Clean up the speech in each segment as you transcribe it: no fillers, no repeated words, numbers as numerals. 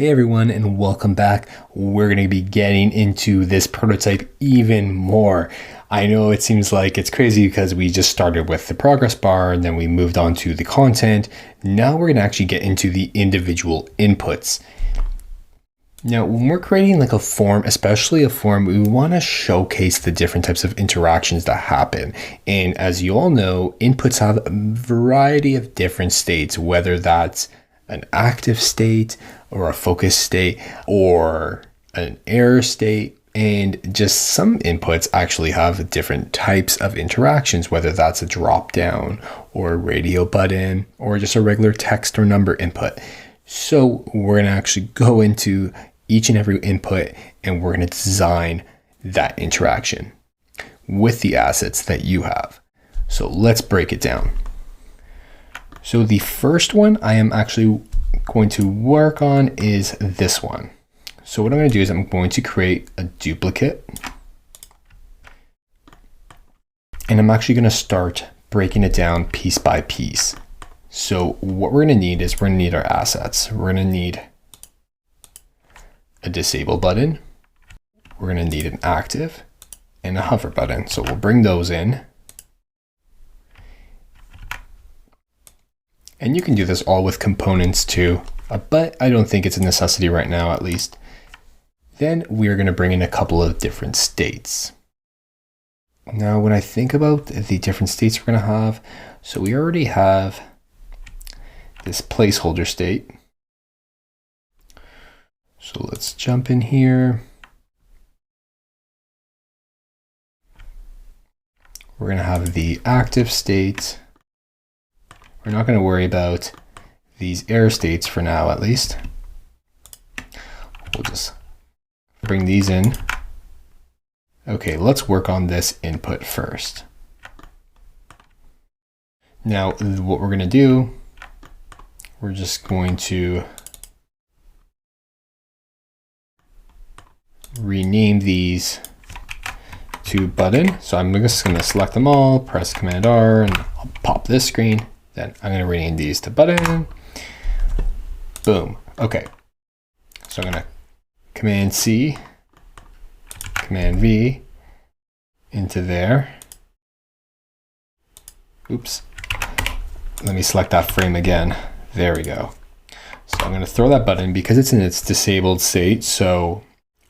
Hey everyone, and welcome back. We're going to be getting into this prototype even more. I know it seems like it's crazy because we just started with the progress bar and then we moved on to the content. Now we're going to actually get into the individual inputs. Now, when we're creating like a form, especially a form, we want to showcase the different types of interactions that happen. And as you all know, inputs have a variety of different states, whether that's an active state or a focus state or an error state. And just some inputs actually have different types of interactions, whether that's a drop down or a radio button or just a regular text or number input. So we're going to actually go into each and every input and we're going to design that interaction with the assets that you have. So let's break it down. So the first one I am actually going to work on is this one. So what I'm going to do is I'm going to create a duplicate. And I'm actually going to start breaking it down piece by piece. So what we're going to need is we're going to need our assets. We're going to need a disable button. We're going to need an active and a hover button. So we'll bring those in. And you can do this all with components too, but I don't think it's a necessity right now, at least. Then we're going to bring in a couple of different states. Now, when I think about the different states we're going to have, so we already have this placeholder state. So let's jump in here. We're going to have the active state. We're not going to worry about these error states for now, at least. We'll just bring these in. Okay, let's work on this input first. Now, what we're going to do, we're just going to rename these to button. So I'm just going to select them all, press Command R, and I'll pop this screen. Then I'm going to rename these to button. Boom. Okay. So I'm going to Command C, Command V into there. Oops. Let me select that frame again. There we go. So I'm going to throw that button because it's in its disabled state. So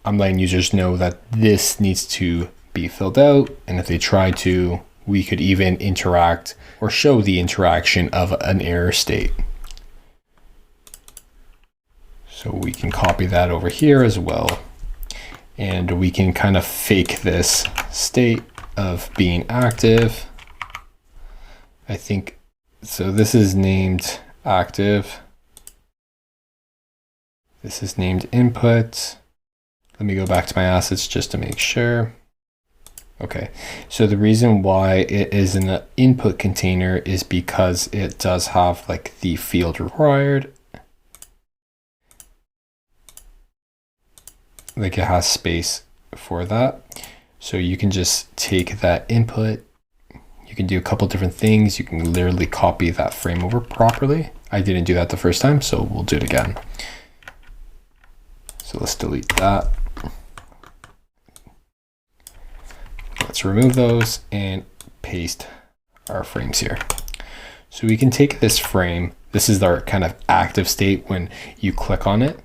I'm letting users know that this needs to be filled out. And if they try to, we could even interact or show the interaction of an error state. So we can copy that over here as well. And we can kind of fake this state of being active. I think, so this is named active. This is named input. Let me go back to my assets just to make sure. Okay, so the reason why it is in the input container is because it does have like the field required. Like it has space for that. So you can just take that input. You can do a couple different things. You can literally copy that frame over properly. I didn't do that the first time, so we'll do it again. So let's delete that. Let's remove those and paste our frames here. So we can take this frame. This is our kind of active state when you click on it.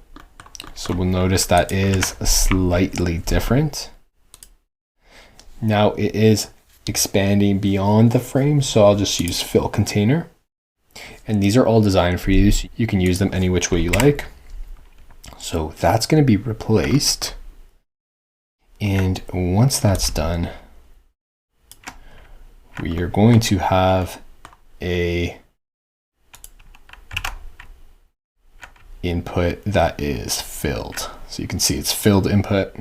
So we'll notice that is slightly different. Now it is expanding beyond the frame. So I'll just use fill container. And these are all designed for you. So you can use them any which way you like. So that's going to be replaced. And once that's done, we are going to have a input that is filled. So you can see it's filled input.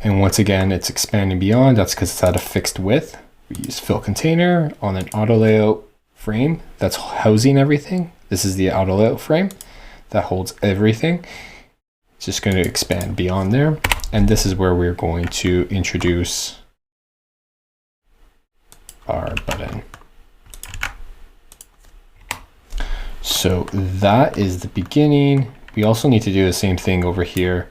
And once again, it's expanding beyond. That's because it's at a fixed width. We use fill container on an auto layout frame that's housing everything. This is the auto layout frame that holds everything. It's just going to expand beyond there. And this is where we're going to introduce our button. So that is the beginning. We also need to do the same thing over here.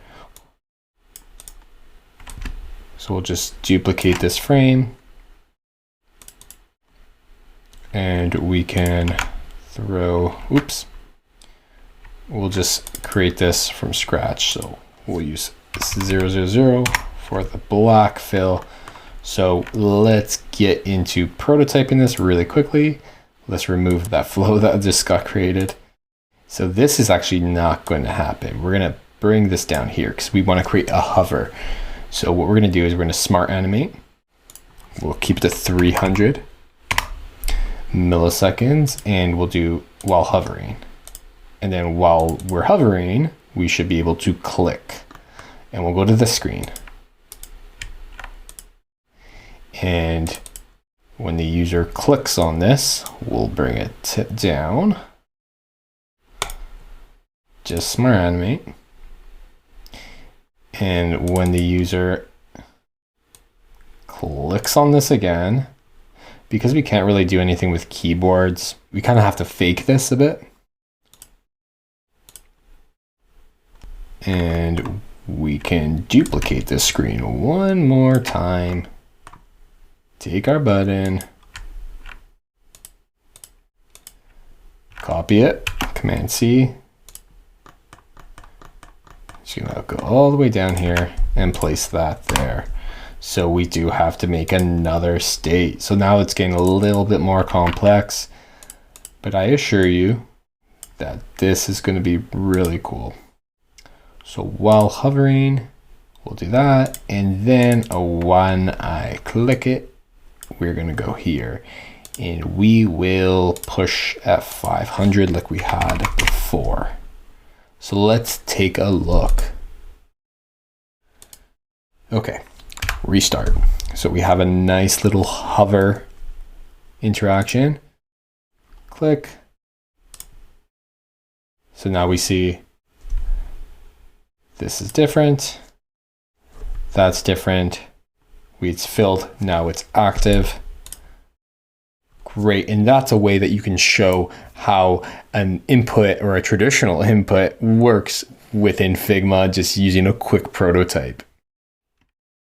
So we'll just duplicate this frame. And we can throw, oops. We'll just create this from scratch. So we'll use 000 for the black fill. So let's get into prototyping this really quickly. Let's remove that flow that just got created. So this is actually not going to happen. We're going to bring this down here because we want to create a hover. So what we're going to do is we're going to smart animate. We'll keep it to 300 milliseconds and we'll do while hovering. And then while we're hovering, we should be able to click. And we'll go to the screen. And when the user clicks on this, we'll bring it down. Just smart animate. And when the user clicks on this again, because we can't really do anything with keyboards, we kind of have to fake this a bit. And we can duplicate this screen one more time. Take our button, copy it, Command C. Just gonna go all the way down here and place that there. So we do have to make another state. So now it's getting a little bit more complex, but I assure you that this is gonna be really cool. So while hovering, we'll do that. And then when I click it, we're gonna go here and we will push at 500 like we had before. So let's take a look. Okay, restart. So we have a nice little hover interaction. Click. So now we see this is different. That's different. It's filled, now it's active. Great, and that's a way that you can show how an input or a traditional input works within Figma, just using a quick prototype.